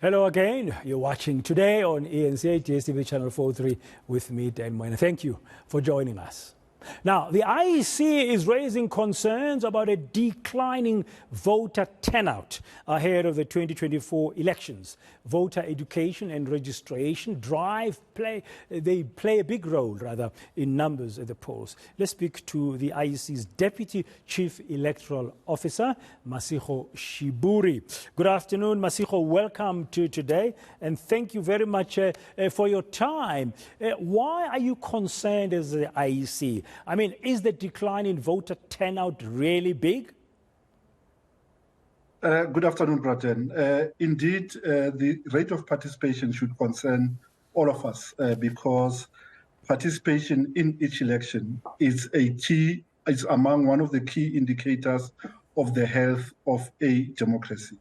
Hello again. You're watching today on eNCA DSTV channel 43 with me, Dan Moyna. Thank you for joining us. Now, the IEC is raising concerns about a declining voter turnout ahead of the 2024 elections. Voter education and registration play a big role, in numbers at the polls. Let's speak to the IEC's Deputy Chief Electoral Officer, Masego Sheburi. Good afternoon, Masego. Welcome to today, and thank you very much for your time. Why are you concerned as the IEC? I mean, is the decline in voter turnout really big? Good afternoon, Braden. Indeed, the rate of participation should concern all of us because participation in each election is among one of the key indicators of the health of a democracy.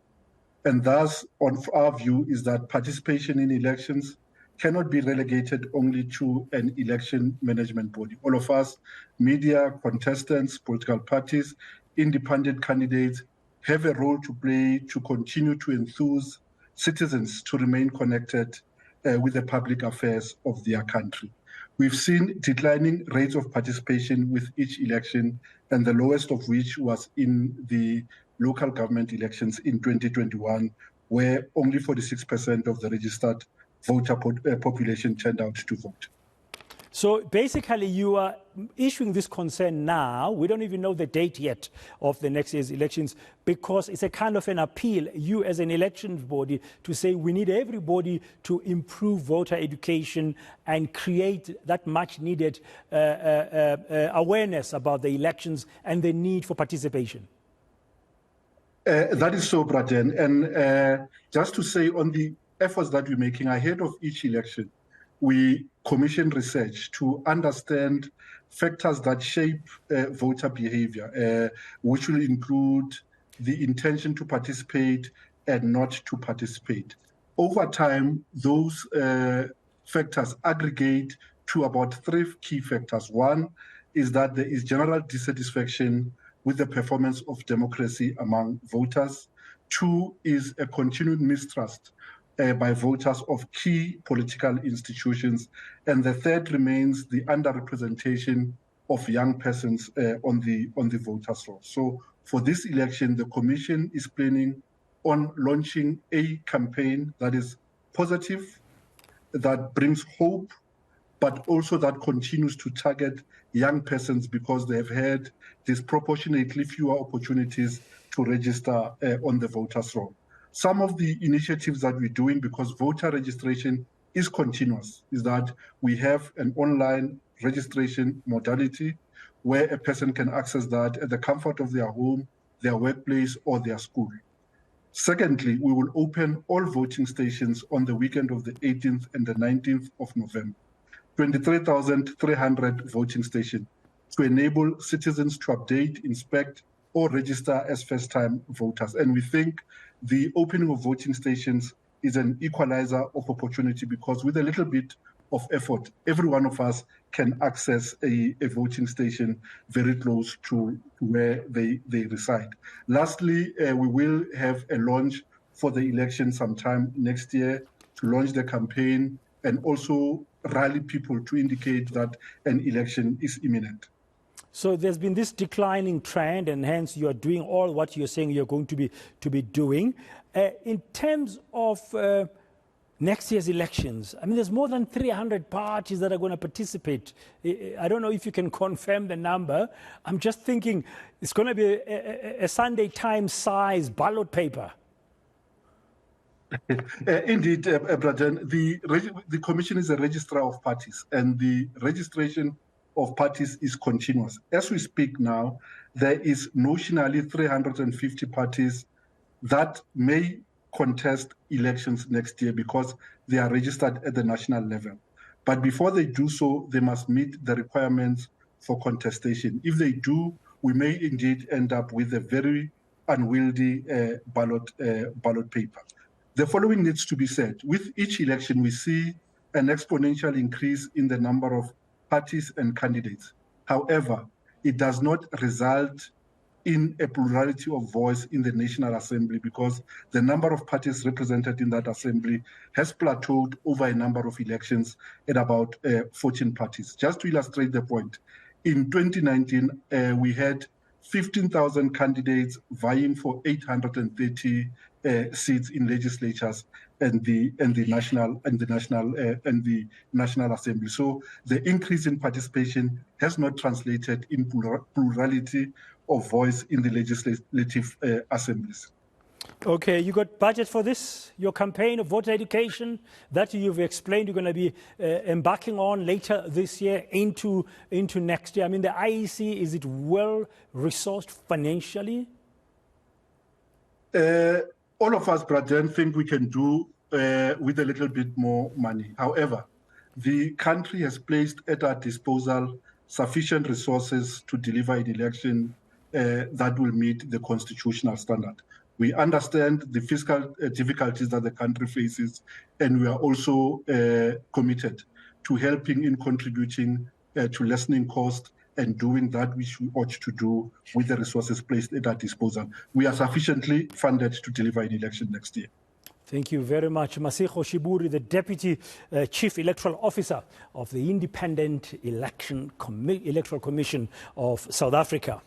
And thus, on our view, is that participation in elections cannot be relegated only to an election management body. All of us, media, contestants, political parties, independent candidates, have a role to play to continue to enthuse citizens to remain connected with the public affairs of their country. We've seen declining rates of participation with each election, and the lowest of which was in the local government elections in 2021, where only 46% of the registered voter population turned out to vote. So basically you are issuing this concern now. We don't even know the date yet of the next year's elections because it's a kind of an appeal, you as an elections body, to say we need everybody to improve voter education and create that much needed awareness about the elections and the need for participation. That is so, Braden. And just to say on the efforts that we're making ahead of each election, we commission research to understand factors that shape voter behavior, which will include the intention to participate and not to participate. Over time, those factors aggregate to about three key factors. One is that there is general dissatisfaction with the performance of democracy among voters. Two is a continued mistrust by voters of key political institutions. And the third remains the underrepresentation of young persons on the voters' roll. So for this election, the Commission is planning on launching a campaign that is positive, that brings hope, but also that continues to target young persons because they have had disproportionately fewer opportunities to register on the voters' roll. Some of the initiatives that we're doing, because voter registration is continuous, is that we have an online registration modality where a person can access that at the comfort of their home, their workplace, or their school. Secondly, we will open all voting stations on the weekend of the 18th and the 19th of November, 23,300 voting stations to enable citizens to update, inspect, or register as first-time voters. And we think the opening of voting stations is an equalizer of opportunity because with a little bit of effort, every one of us can access a voting station very close to where they reside. Lastly, we will have a launch for the election sometime next year to launch the campaign and also rally people to indicate that an election is imminent. So there's been this declining trend, and hence you are doing all what you're saying you're going to be doing. In terms of next year's elections, I mean, there's more than 300 parties that are going to participate. I don't know if you can confirm the number. I'm just thinking it's going to be a Sunday Times size ballot paper. Indeed, Braden, the Commission is a registrar of parties, and the registration of parties is continuous. As we speak now, there is notionally 350 parties that may contest elections next year because they are registered at the national level. But before they do so, they must meet the requirements for contestation. If they do, we may indeed end up with a very unwieldy ballot paper. The following needs to be said. With each election, we see an exponential increase in the number of parties and candidates. However, it does not result in a plurality of voice in the National Assembly, because the number of parties represented in that assembly has plateaued over a number of elections at about 14 parties. Just to illustrate the point, in 2019, we had 15,000 candidates vying for 830 seats in legislatures and the National Assembly. So the increase in participation has not translated in plurality of voice in the legislative assemblies. Okay, you got budget for this? Your campaign of voter education that you've explained you're going to be embarking on later this year into next year. I mean, the IEC, is it well resourced financially? All of us, Braden, think we can do with a little bit more money. However, the country has placed at our disposal sufficient resources to deliver an election that will meet the constitutional standard. We understand the fiscal difficulties that the country faces, and we are also committed to helping in contributing to lessening cost and doing that which we ought to do with the resources placed at our disposal. We are sufficiently funded to deliver an election next year. Thank you very much. Masego Sheburi, the Deputy Chief Electoral Officer of the Independent Electoral Commission of South Africa.